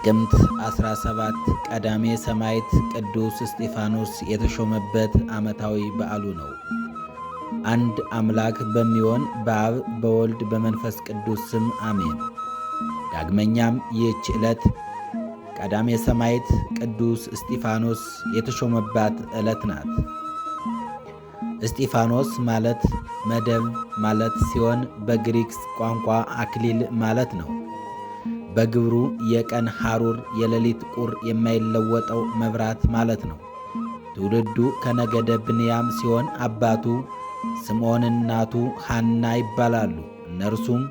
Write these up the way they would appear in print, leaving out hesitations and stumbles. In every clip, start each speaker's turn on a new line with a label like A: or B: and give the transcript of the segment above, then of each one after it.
A: ጥቅምት 17 ቀዳሜ ሰማዕት ቅዱስ እስጢፋኖስ የተሾመበት ዓመታዊ በዓሉ ነው። አንድ አምላክ በሚሆን በአብ በወልድ በመንፈስ ቅዱስ ስም አሜን። ዳግመኛም ይህች ዕለት ቀዳሜ ሰማዕት ቅዱስ እስጢፋኖስ የተሾመባት ዕለት ናት። እስጢፋኖስ ማለት መደብ ማለት ሲሆን በግሪክ ቋንቋ አክሊል ማለት ነው። በግብሩ የቀን ሐሩር የሌሊት ቁር የማይለወጠው መብራት ማለት ነው። ትውልዱ ከነገደ ብንያም ሲሆን አባቱ ስምዖን እናቱ ሐና ይባላሉ። እነርሱም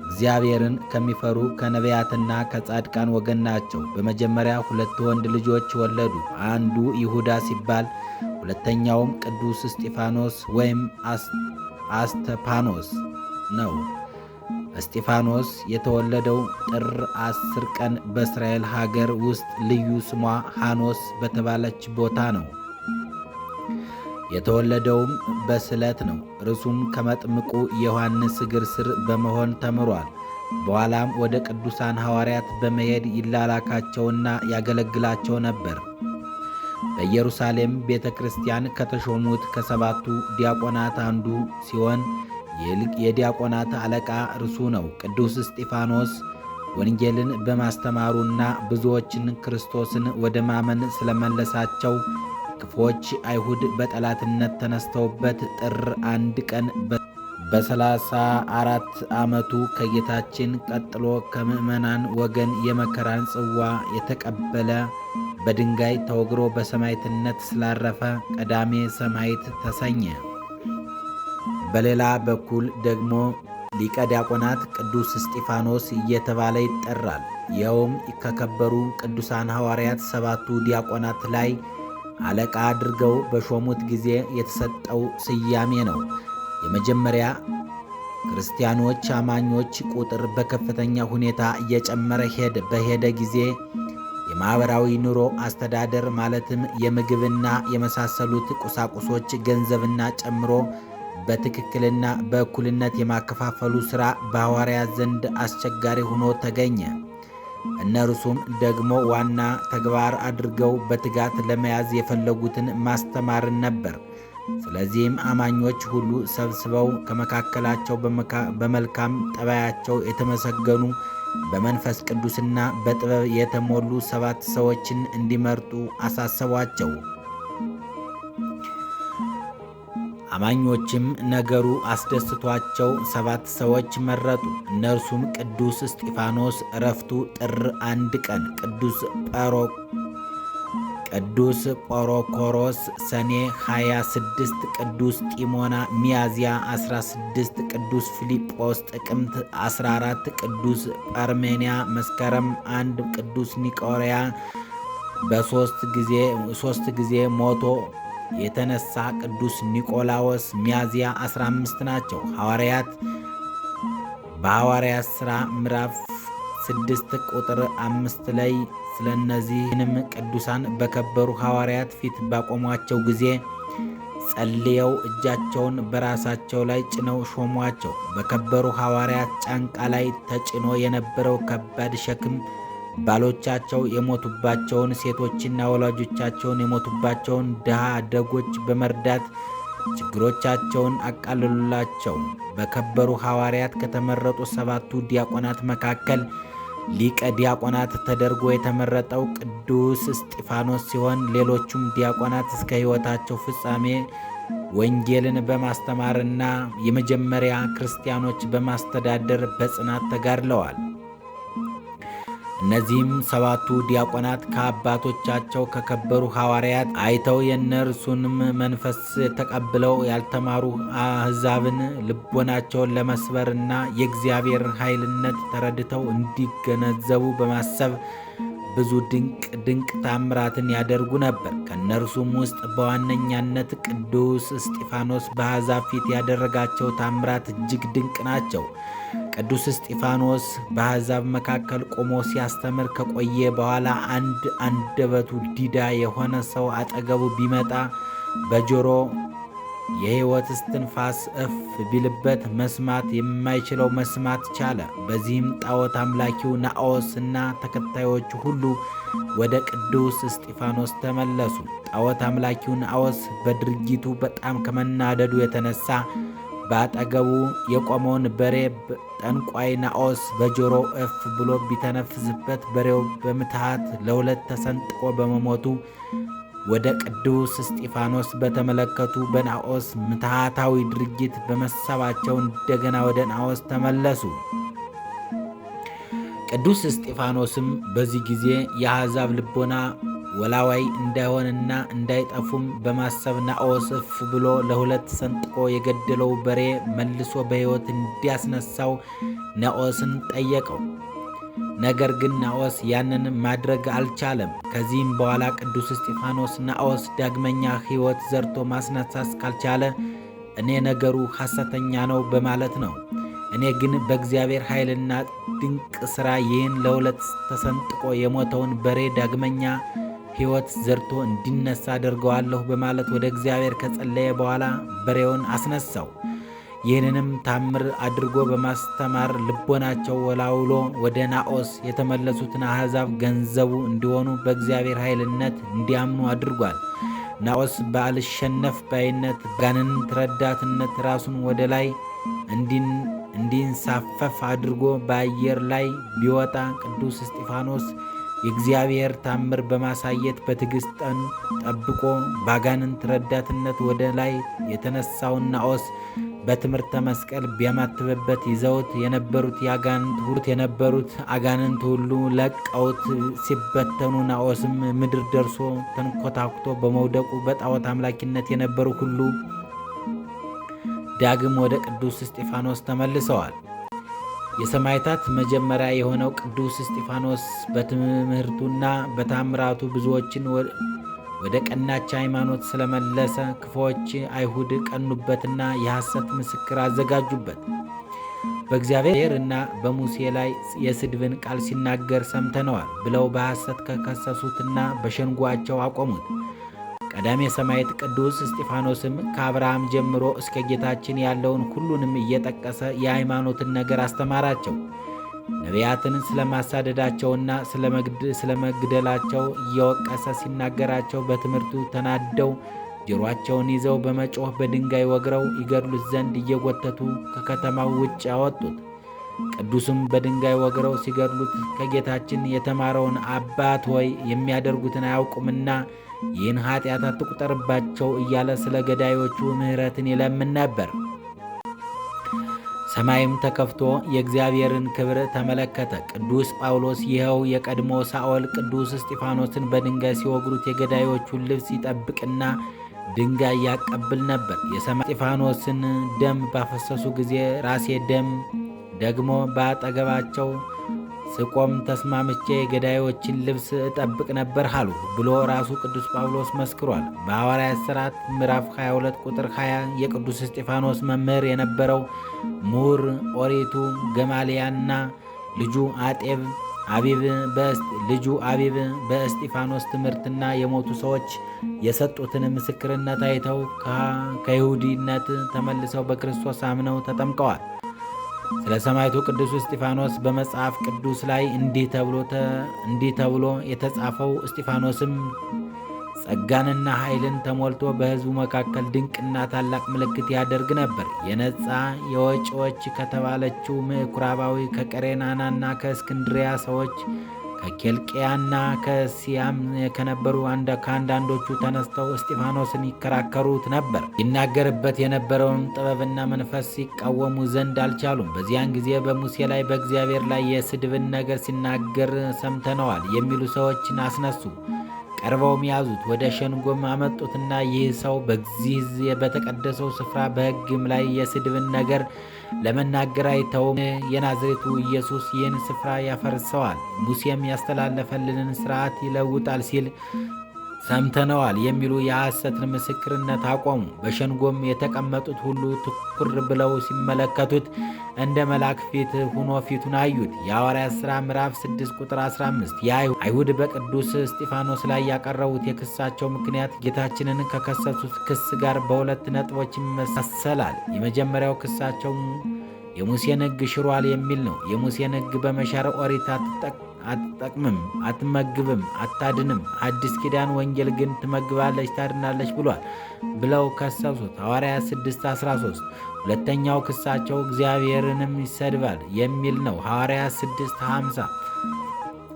A: እግዚአብሔርን ከሚፈሩ ከነቢያትና ከጻድቃን ወገን ናቸው። በመጀመሪያ 2 ወንድ ልጆች ወለዱ። አንዱ ይሁዳ ሲባል ሁለተኛውም ቅዱስ እስጢፋኖስ ወይም አስተፓኖስ ነው። እስጢፋኖስ የተወለደው ጥር 10 ቀን በእስራኤል ሀገር ውስጥ ልዩ ስሟ ሐኖስ በተባለች ቦታ ነው። የተወለደውም በስለት ነው። እርሱም ከመጥምቁ ዮሐንስ እግር ስር በመሆን ተምሯል። በኋላም ወደ ቅዱሳን ሐዋርያት በመሄድ ይላላካቸውና ያገለግላቸው ነበር። በኢየሩሳሌም ቤተ ክርስቲያን ከተሾሙት ከ7ቱ ዲያቆናት አንዱ ሲሆን የዲያቆናት አለቃ እርሱ ነው። ቅዱስ እስጢፋኖስ ወንጌልን በማስተማሩና ብዙዎችን ክርስቶስን ወደ ማመን ስለመለሳቸው ክፎች አይሁድ በጠላትነት ተነስተውበት ጥር 1 ቀን በ34 ዓመቱ ከጌታችን ቀጥሎ ከምዕመናን ወገን የመከራን ጽዋ የተቀበለ በድንጋይ ተወግሮ በሰማዕትነት ስላረፈ ቀዳሜ ሰማዕት ተሰኘ። በሌላ በኩል ደግሞ ሊቀ ዲያቆናት ቅዱስ እስጢፋኖስ እየተባለ ይጠራል። ይኸውም ከከበሩ ቅዱሳን ሐዋርያት 7ቱ ዲያቆናት ላይ አለቃ አድርገው በሾሙት ጊዜ የተሰጠው ስያሜ ነው። የመጀመሪያ ክርስቲያኖች አማኞች ቁጥር በከፍተኛ ሁኔታ እየጨመረ በሄደ ጊዜ የማኅበራዊ ኑሮ አስተዳደር ማለትም የምግብና የመሳሰሉት ቁሳቁሶች ገንዘብና ጨምሮ በትክክልና በእኩልነት የማከፋፈሉ ሥራ በሐዋርያት ዘንድ አስቸጋሪ ሆኖ ተገኘ። እነርሱም ደግሞ ዋና ተግባር አድርገው በትጋት ለመያዝ የፈለጉትን ማስተማርን ነበር። ስለዚህም አማኞች ሁሉ ሰብስበው ከመካከላቸው በመልካም ጠባያቸው የተመሰገኑ በመንፈስ ቅዱስና በጥበብ የተሞሉ 7 ሰዎችን እንዲመርጡ አሳሰቧቸው። አማኞችም ነገሩ አስደስቷቸው 7 ሰዎች መረጡ። እነርሱም ቅዱስ እስጢፋኖስ ዕረፍቱ ጥር 1 ቀን፣ ቅዱስ ጶሮኮሮስ ሰኔ 26፣ ቅዱስ ጢሞና ሚያዝያ 16፣ ቅዱስ ፊልጶስ ጥቅምት 14፣ ቅዱስ ጰርሜንያ መስከረም 1፣ ቅዱስ ኒቆርያ ሦስት ጊዜ ሞቶ የተነሳ ቅዱስ ኒቆላዎስ ሚያዝያ 15 ናቸው። በሐዋርያት ሥራ ምዕራፍ 6 ቁጥር 5 ላይ ስለነዚህንም ቅዱሳን በከበሩ ሐዋርያት ፊት ባቆሟቸው ጊዜ ጸልየው እጃቸውን በራሳቸው ላይ ጭነው ሾሟቸው። በከበሩ ሐዋርያት ጫንቃ ላይ ተጭኖ የነበረው ከባድ ሸክም ባሎቻቸው የሞቱባቸውን ሴቶችና ወላጆቻቸውን የሞቱባቸውን ድሃ አደጎች በመርዳት ችግሮቻቸውን አቃልሉላቸው። በከበሩ ሐዋርያት ከተመረጡ 7ቱ ዲያቆናት መካከል ሊቀ ዲያቆናት ተደርጎ የተመረጠው ቅዱስ እስጢፋኖስ ሲሆን ሌሎቹም ዲያቆናት እስከ ሕይወታቸው ፍጻሜ ወንጌልን በማስተማርና የመጀመሪያ ክርስቲያኖች በማስተዳደር በጽናት ተጋድለዋል። እነዚህም 7ቱ ዲያቆናት ከአባቶቻቸው ከከበሩ ሐዋርያት አይተው የእነርሱንም መንፈስ ተቀብለው ያልተማሩ አሕዛብን ልቦናቸውን ለመስበርና የእግዚአብሔር ኃይልነት ተረድተው እንዲገነዘቡ በማሰብ ብዙ ድንቅ ታምራትን ያደርጉ ነበር። ከእነርሱም ውስጥ በዋነኛነት ቅዱስ እስጢፋኖስ በአሕዛብ ፊት ያደረጋቸው ታምራት እጅግ ድንቅ ናቸው። ቅዱስ እስጢፋኖስ በአሕዛብ መካከል ቆሞ ሲያስተምር ከቆየ በኋላ አንድ አንደበቱ ዲዳ የሆነ ሰው አጠገቡ ቢመጣ የሕይወት እስትንፋስ እፍ ቢልበት መስማት የማይችለው መስማት ቻለ። በዚህም ጣዖት አምላኪው ናዖስ እና ተከታዮቹ ሁሉ ወደ ቅዱስ እስጢፋኖስ ተመለሱ። ጣዖት አምላኪው ናዖስ በድርጊቱ በጣም ከመናደዱ የተነሳ በአጠገቡ የቆመውን በሬ ጠንቋይ ናዖስ በጆሮው እፍ ብሎ ቢተነፍስበት በሬው በምትሃት ለሁለት ተሰንጥቆ በመሞቱ ወደ ቅዱስ እስጢፋኖስ በተመለከቱ በናዖስ ምትሃታዊ ድርጊት በመሳባቸው እንደገና ወደ ናዖስ ተመለሱ። ቅዱስ እስጢፋኖስም በዚህ ጊዜ የአሕዛብ ልቦና ወላዋይ እንዳይሆንና እንዳይጠፉም በማሰብ ናዖስ እፍ ብሎ ለሁለት ሰንጥቆ የገደለው በሬ መልሶ በሕይወት እንዲያስነሳው ናዖስን ጠየቀው። ነገር ግን ናዖስ ያንን ማድረግ አልቻለም። ከዚህም በኋላ ቅዱስ እስጢፋኖስ ናዖስ ዳግመኛ ሕይወት ዘርቶ ማስነሳት ካልቻለ እኔ ነገሩ ሐሰተኛ ነው በማለት ነው። እኔ ግን በእግዚአብሔር ኃይልና ድንቅ ሥራ ይህን ለሁለት ተሰንጥቆ የሞተውን በሬ ዳግመኛ ሕይወት ዘርቶ እንዲነሳ አደርገዋለሁ በማለት ወደ እግዚአብሔር ከጸለየ በኋላ በሬውን አስነሳው። ይህንንም ታምር አድርጎ በማስተማር ልቦናቸው ወላውሎ ወደ ናዖስ የተመለሱትን አሕዛብ ገንዘቡ እንዲሆኑ በእግዚአብሔር ኃይልነት እንዲያምኑ አድርጓል። ናዖስ በአልሸነፍ ባይነት ጋንንት ረዳትነት ራሱን ወደ ላይ እንዲንሳፈፍ አድርጎ በአየር ላይ ቢወጣ ቅዱስ እስጢፋኖስ የእግዚአብሔር ታምር በማሳየት በትዕግሥት ጠብቆ ባጋንንት ረዳትነት ወደ ላይ የተነሳውን ናዖስ በትምህርተ መስቀል ቢያማትብበት ይዘውት የነበሩት አጋንንት ሁሉ ለቀውት ሲበተኑ ናዖስም ምድር ደርሶ ተንኮታኩቶ በመውደቁ በጣዖት አምላኪነት የነበሩ ሁሉ ዳግም ወደ ቅዱስ እስጢፋኖስ ተመልሰዋል። የሰማዕታት መጀመሪያ የሆነው ቅዱስ እስጢፋኖስ በትምህርቱና በታምራቱ ብዙዎችን ወደ ቀናች ሃይማኖት ስለመለሰ ክፉዎች አይሁድ ቀኑበትና የሐሰት ምስክር አዘጋጁበት። በእግዚአብሔርና በሙሴ ላይ የስድብን ቃል ሲናገር ሰምተነዋል ብለው በሐሰት ከከሰሱትና በሸንጓቸው አቆሙት። ቀዳሜ ሰማዕት ቅዱስ እስጢፋኖስም ከአብርሃም ጀምሮ እስከ ጌታችን ያለውን ሁሉንም እየጠቀሰ የሃይማኖትን ነገር አስተማራቸው። ነቢያትን ስለማሳደዳቸውና ስለመግደላቸው እየወቀሰ ሲናገራቸው በትምህርቱ ተናደው ጆሮአቸውን ይዘው በመጮህ በድንጋይ ወግረው ይገድሉት ዘንድ እየጎተቱ ከከተማው ውጭ አወጡት። ቅዱስም በድንጋይ ወግረው ሲገድሉት ከጌታችን የተማረውን አባት ሆይ የሚያደርጉትን አያውቁምና ይህን ኃጢአት አትቁጠርባቸው እያለ ስለ ገዳዮቹ ምሕረትን ይለምን ነበር። ሰማይም ተከፍቶ የእግዚአብሔርን ክብር ተመለከተ። ቅዱስ ጳውሎስ ይኸው የቀድሞ ሳኦል ቅዱስ እስጢፋኖስን በድንጋይ ሲወግሩት የገዳዮቹን ልብስ ይጠብቅና ድንጋይ ያቀብል ነበር። የሰማዕት እስጢፋኖስን ደም ባፈሰሱ ጊዜ ራሴ ደም ደግሞ በአጠገባቸው ስቆም ተስማምቼ የገዳዮችን ልብስ እጠብቅ ነበር አሉ ብሎ ራሱ ቅዱስ ጳውሎስ መስክሯል። በሐዋርያት ሥራት ምዕራፍ 22 ቁጥር 20 የቅዱስ እስጢፋኖስ መምህር የነበረው ምሁር ኦሪቱ ገማልያልና ልጁ አቢብ በእስጢፋኖስ ትምህርትና የሞቱ ሰዎች የሰጡትን ምስክርነት አይተው ከይሁዲነት ተመልሰው በክርስቶስ አምነው ተጠምቀዋል። ስለ ሰማዕቱ ቅዱስ እስጢፋኖስ በመጽሐፍ ቅዱስ ላይ እንዲህ ተብሎ የተጻፈው እስጢፋኖስም ጸጋንና ኃይልን ተሞልቶ በሕዝቡ መካከል ድንቅና ታላቅ ምልክት ያደርግ ነበር። የነጻ የወጪዎች ከተባለችው ምኵራባዊ ከቀሬናናና ከእስክንድሪያ ሰዎች ከኬልቅያና ከሲያም ከነበሩ ከአንዳንዶቹ ተነስተው እስጢፋኖስን ይከራከሩት ነበር። ይናገርበት የነበረውን ጥበብና መንፈስ ሲቃወሙ ዘንድ አልቻሉም። በዚያን ጊዜ በሙሴ ላይ በእግዚአብሔር ላይ የስድብን ነገር ሲናገር ሰምተነዋል የሚሉ ሰዎችን አስነሱ። ቀርበውም ያዙት፣ ወደ ሸንጎም አመጡትና ይህ ሰው በዚህ በተቀደሰው ስፍራ በሕግም ላይ የስድብን ነገር ለመናገር አይተውም። የናዝሬቱ ኢየሱስ ይህን ስፍራ ያፈርሰዋል፣ ሙሴም ያስተላለፈልንን ሥርዓት ይለውጣል ሰምተነዋል የሚሉ የሐሰትን ምስክርነት አቆሙ። በሸንጎም የተቀመጡት ሁሉ ትኩር ብለው ሲመለከቱት እንደ መልአክ ፊት ሆኖ ፊቱን አዩት። የሐዋርያት ሥራ ምዕራፍ 6 ቁጥር 15። አይሁድ በቅዱስ እስጢፋኖስ ላይ ያቀረቡት የክሳቸው ምክንያት ጌታችንን ከከሰሱት ክስ ጋር በሁለት ነጥቦች ይመሳሰላል። የመጀመሪያው ክሳቸው የሙሴን ሕግ ሽሯል የሚል ነው። የሙሴን ሕግ በመሻር ኦሪት አትጠቅምም፣ አትመግብም፣ አታድንም፣ አዲስ ኪዳን ወንጌል ግን ትመግባለች፣ ታድናለች ብሏል ብለው ከሰሱት። ሐዋርያት 6:13። ሁለተኛው ክሳቸው እግዚአብሔርንም ይሰድባል የሚል ነው። ሐዋርያት 6:50።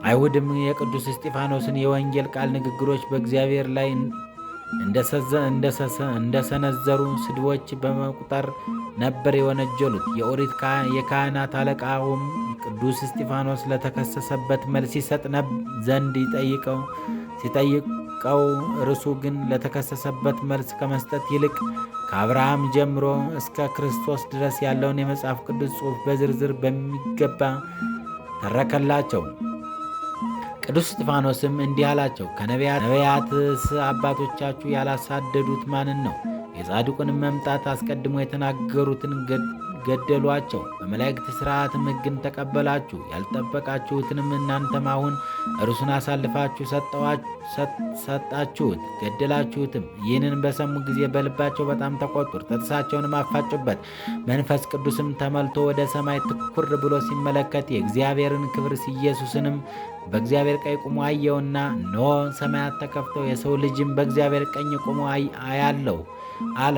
A: አይሁድም የቅዱስ እስጢፋኖስን የወንጌል ቃል ንግግሮች በእግዚአብሔር ላይ እንደሰነዘሩ ስድቦች በመቁጠር ነበር የወነጀሉት። የኦሪት የካህናት አለቃውም ቅዱስ እስጢፋኖስ ለተከሰሰበት መልስ ይሰጥ ዘንድ ሲጠይቀው እርሱ ግን ለተከሰሰበት መልስ ከመስጠት ይልቅ ከአብርሃም ጀምሮ እስከ ክርስቶስ ድረስ ያለውን የመጽሐፍ ቅዱስ ጽሑፍ በዝርዝር በሚገባ ተረከላቸው። ቅዱስ እስጢፋኖስም እንዲህ አላቸው፣ ነቢያትስ አባቶቻችሁ ያላሳደዱት ማንን ነው? የጻድቁንም መምጣት አስቀድሞ የተናገሩትን ገደሏቸው። በመላእክት ሥርዓትም ሕግን ተቀበላችሁ። ያልጠበቃችሁትንም እናንተም አሁን እርሱን አሳልፋችሁ ሰጣችሁት፣ ገደላችሁትም። ይህንን በሰሙ ጊዜ በልባቸው በጣም ተቆጡ፣ ጥርሳቸውንም አፋጩበት። መንፈስ ቅዱስም ተመልቶ ወደ ሰማይ ትኩር ብሎ ሲመለከት የእግዚአብሔርን ክብር ኢየሱስንም በእግዚአብሔር ቀኝ ቆሞ አየውና፣ እነሆ ሰማያት ተከፍተው የሰው ልጅም በእግዚአብሔር ቀኝ ቆሞ አያለው አለ።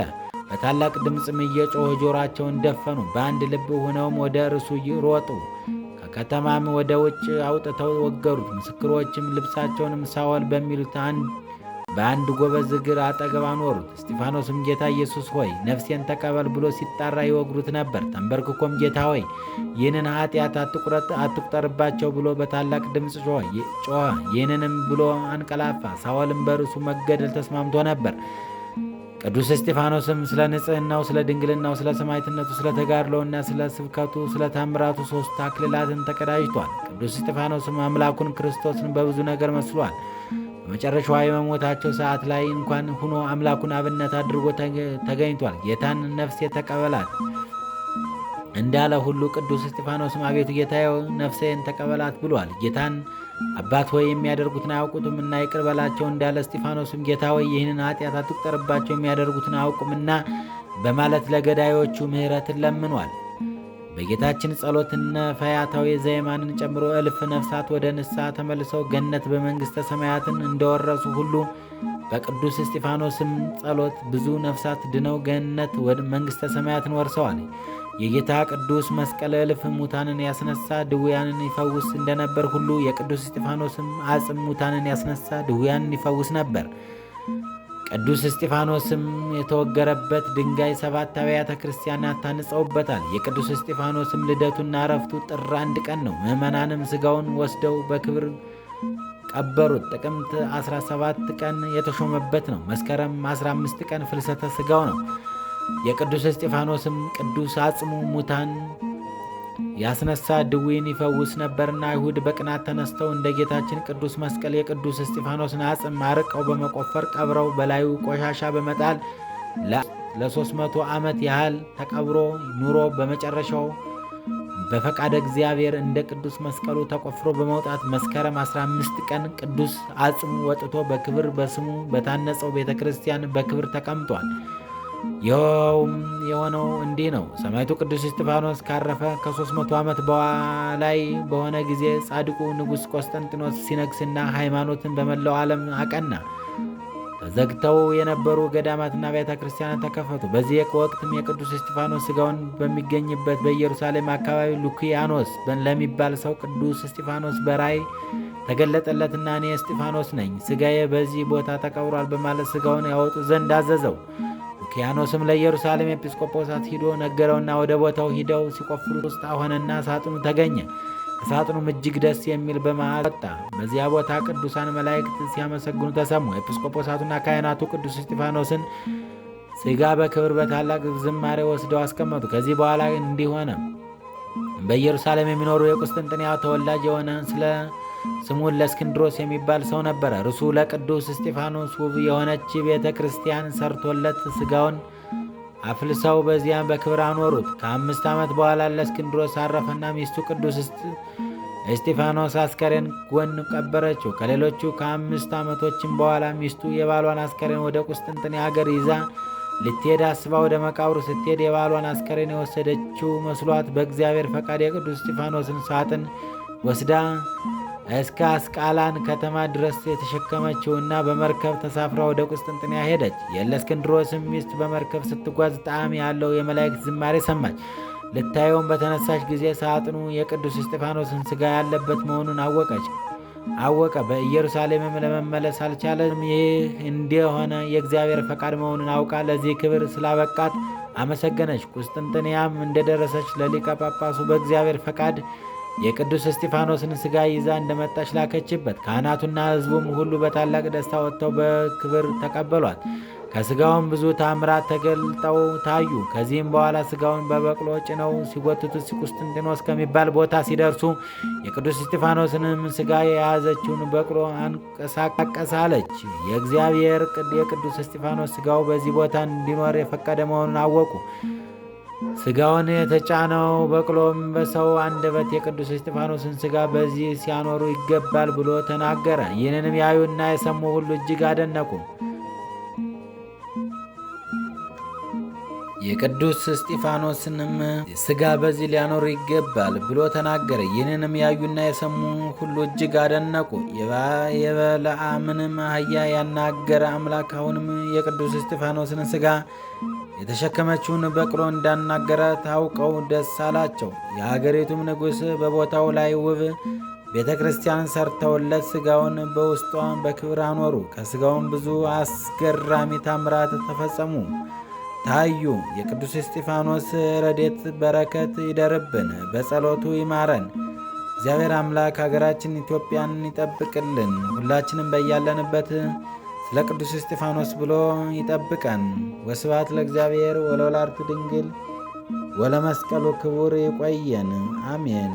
A: በታላቅ ድምፅም እየጮኹ ጆሮአቸውን ደፈኑ። በአንድ ልብ ሆነውም ወደ እርሱ ሮጡ። ከከተማም ወደ ውጭ አውጥተው ወገሩት። ምስክሮችም ልብሳቸውንም ሳውል በሚሉት በአንድ ጎበዝ እግር አጠገብ አኖሩት። እስጢፋኖስም ጌታ ኢየሱስ ሆይ ነፍሴን ተቀበል ብሎ ሲጣራ ይወግሩት ነበር። ተንበርክኮም ጌታ ሆይ ይህንን ኃጢአት አትቁጠርባቸው ብሎ በታላቅ ድምፅ ጮኸ። ይህንንም ብሎ አንቀላፋ። ሳውልም በእርሱ መገደል ተስማምቶ ነበር። ቅዱስ እስጢፋኖስም ስለ ንጽሕናው፣ ስለ ድንግልናው፣ ስለ ሰማዕትነቱ፣ ስለ ተጋድሎውና ስለ ስብከቱ፣ ስለ ታምራቱ 3 አክሊላትን ተቀዳጅቷል። ቅዱስ እስጢፋኖስም አምላኩን ክርስቶስን በብዙ ነገር መስሏል። በመጨረሻዋ የመሞታቸው ሰዓት ላይ እንኳን ሆኖ አምላኩን አብነት አድርጎ ተገኝቷል። ጌታን ነፍሴ ተቀበላት እንዳለ ሁሉ ቅዱስ እስጢፋኖስም አቤቱ ጌታዬ ነፍሴን ተቀበላት ብሏል። ጌታን አባት ሆይ የሚያደርጉትን አያውቁትምና ይቅር በላቸው እንዳለ እስጢፋኖስም ጌታ ሆይ ይህንን ኃጢአት አትቁጠርባቸው የሚያደርጉትን አያውቁምና በማለት ለገዳዮቹ ምሕረትን ለምኗል። በጌታችን ጸሎት እነ ፈያታዊ ዘየማንን ጨምሮ እልፍ ነፍሳት ወደ ንስሐ ተመልሰው ገነት በመንግሥተ ሰማያትን እንደወረሱ ሁሉ በቅዱስ እስጢፋኖስም ጸሎት ብዙ ነፍሳት ድነው ገነት ወደ መንግሥተ ሰማያትን ወርሰዋል። የጌታ ቅዱስ መስቀል እልፍ ሙታንን ያስነሳ ድውያንን ይፈውስ እንደነበር ሁሉ የቅዱስ እስጢፋኖስም አጽም ሙታንን ያስነሳ ድውያንን ይፈውስ ነበር። ቅዱስ እስጢፋኖስም የተወገረበት ድንጋይ 7 አብያተ ክርስቲያናት ታንጸውበታል። የቅዱስ እስጢፋኖስም ልደቱና ዕረፍቱ ጥር 1 ቀን ነው። ምዕመናንም ሥጋውን ወስደው በክብር ቀበሩት። ጥቅምት 17 ቀን የተሾመበት ነው። መስከረም 15 ቀን ፍልሰተ ሥጋው ነው። የቅዱስ እስጢፋኖስም ቅዱስ አጽሙ ሙታን ያስነሳ ድውይን ይፈውስ ነበርና አይሁድ በቅናት ተነስተው እንደ ጌታችን ቅዱስ መስቀል የቅዱስ እስጢፋኖስን አጽም አርቀው በመቆፈር ቀብረው በላዩ ቆሻሻ በመጣል ለ300 ዓመት ያህል ተቀብሮ ኑሮ በመጨረሻው በፈቃደ እግዚአብሔር እንደ ቅዱስ መስቀሉ ተቆፍሮ በመውጣት መስከረም 15 ቀን ቅዱስ አጽሙ ወጥቶ በክብር በስሙ በታነጸው ቤተ ክርስቲያን በክብር ተቀምጧል። ይኸውም የሆነው እንዲህ ነው። ሰማዕቱ ቅዱስ እስጢፋኖስ ካረፈ ከ300 ዓመት በላይ በሆነ ጊዜ ጻድቁ ንጉሥ ቆስጠንጢኖስ ሲነግስና ሃይማኖትን በመላው ዓለም አቀና። ተዘግተው የነበሩ ገዳማትና ቤተ ክርስቲያናት ተከፈቱ። በዚህ ወቅትም የቅዱስ እስጢፋኖስ ሥጋውን በሚገኝበት በኢየሩሳሌም አካባቢ ሉኪያኖስ ለሚባል ሰው ቅዱስ እስጢፋኖስ በራእይ ተገለጠለትና እኔ እስጢፋኖስ ነኝ፣ ሥጋዬ በዚህ ቦታ ተቀብሯል በማለት ሥጋውን ያወጡ ዘንድ አዘዘው። ሉኪያኖስም ለኢየሩሳሌም ኤጲስቆጶሳት ሂዶ ነገረውና ወደ ቦታው ሂደው ሲቆፍሩ ውስጥ ሆነና ሳጥኑ ተገኘ። ከሳጥኑም እጅግ ደስ የሚል በመዓዛ ወጣ። በዚያ ቦታ ቅዱሳን መላእክት ሲያመሰግኑ ተሰሙ። ኤጲስቆጶሳቱና ካህናቱ ቅዱስ እስጢፋኖስን ሥጋ በክብር በታላቅ ዝማሬ ወስደው አስቀመጡ። ከዚህ በኋላ እንዲህ ሆነ። በኢየሩሳሌም የሚኖሩ የቁስጥንጥንያ ተወላጅ የሆነ ስለ ስሙ ለእስክንድሮስ የሚባል ሰው ነበረ። እርሱ ለቅዱስ እስጢፋኖስ ውብ የሆነች ቤተ ክርስቲያን ሰርቶለት ሥጋውን አፍልሰው በዚያም በክብር አኖሩት። ከ5 ዓመት በኋላ ለእስክንድሮስ አረፈና ሚስቱ ቅዱስ እስጢፋኖስ አስከሬን ጎን ቀበረችው። ከሌሎቹ ከ5 ዓመቶችም በኋላ ሚስቱ የባሏን አስከሬን ወደ ቁስጥንጥንያ ሀገር ይዛ ልትሄድ አስባ ወደ መቃብሩ ስትሄድ የባሏን አስከሬን የወሰደችው መስሏት በእግዚአብሔር ፈቃድ የቅዱስ እስጢፋኖስን ሳጥን ወስዳ እስከ አስቃላን ከተማ ድረስ የተሸከመችውና በመርከብ ተሳፍራ ወደ ቁስጥንጥንያ ሄደች። የእስክንድሮስም ሚስት በመርከብ ስትጓዝ ጣዕም ያለው የመላእክት ዝማሬ ሰማች። ልታየውም በተነሳች ጊዜ ሳጥኑ የቅዱስ እስጢፋኖስን ሥጋ ያለበት መሆኑን አወቀ። በኢየሩሳሌምም ለመመለስ አልቻለም። ይህ እንደሆነ የእግዚአብሔር ፈቃድ መሆኑን አውቃ ለዚህ ክብር ስላበቃት አመሰገነች። ቁስጥንጥንያም እንደደረሰች ለሊቀ ጳጳሱ በእግዚአብሔር ፈቃድ የቅዱስ እስጢፋኖስን ሥጋ ይዛ እንደመጣች ላከችበት። ካህናቱና ሕዝቡም ሁሉ በታላቅ ደስታ ወጥተው በክብር ተቀበሏት። ከሥጋውም ብዙ ታምራት ተገልጠው ታዩ። ከዚህም በኋላ ሥጋውን በበቅሎ ጭነው ሲጎትቱት ቁስጥንጥኖስ ከሚባል ቦታ ሲደርሱ የቅዱስ እስጢፋኖስንም ሥጋ የያዘችውን በቅሎ አንቀሳቀሳለች። የእግዚአብሔር የቅዱስ እስጢፋኖስ ሥጋው በዚህ ቦታ እንዲኖር የፈቀደ መሆኑን አወቁ። ሥጋውን የተጫነው በቅሎም በሰው አንደበት የቅዱስ እስጢፋኖስን ሥጋ በዚህ ሲያኖሩ ይገባል ብሎ ተናገረ። ይህንንም ያዩና የሰሙ ሁሉ እጅግ አደነቁ። የቅዱስ እስጢፋኖስንም ሥጋ በዚህ ሊያኖሩ ይገባል ብሎ ተናገረ። ይህንንም ያዩና የሰሙ ሁሉ እጅግ አደነቁ። የበለዓምንም አህያ ያናገረ አምላክ አሁንም የቅዱስ እስጢፋኖስን ሥጋ የተሸከመችውን በቅሎ እንዳናገረ ታውቀው ደስ አላቸው። የሀገሪቱም ንጉሥ በቦታው ላይ ውብ ቤተ ክርስቲያን ሰርተውለት ሥጋውን በውስጧ በክብር አኖሩ። ከሥጋውም ብዙ አስገራሚ ታምራት ተፈጸሙ ታዩ። የቅዱስ እስጢፋኖስ ረድኤት በረከት ይደርብን፣ በጸሎቱ ይማረን። እግዚአብሔር አምላክ ሀገራችን ኢትዮጵያን ይጠብቅልን። ሁላችንም በያለንበት ስለ ቅዱስ እስጢፋኖስ ብሎ ይጠብቀን። ወስብሐት ለእግዚአብሔር ወለወላዲቱ ድንግል ወለመስቀሉ ክቡር። ይቆየን። አሜን።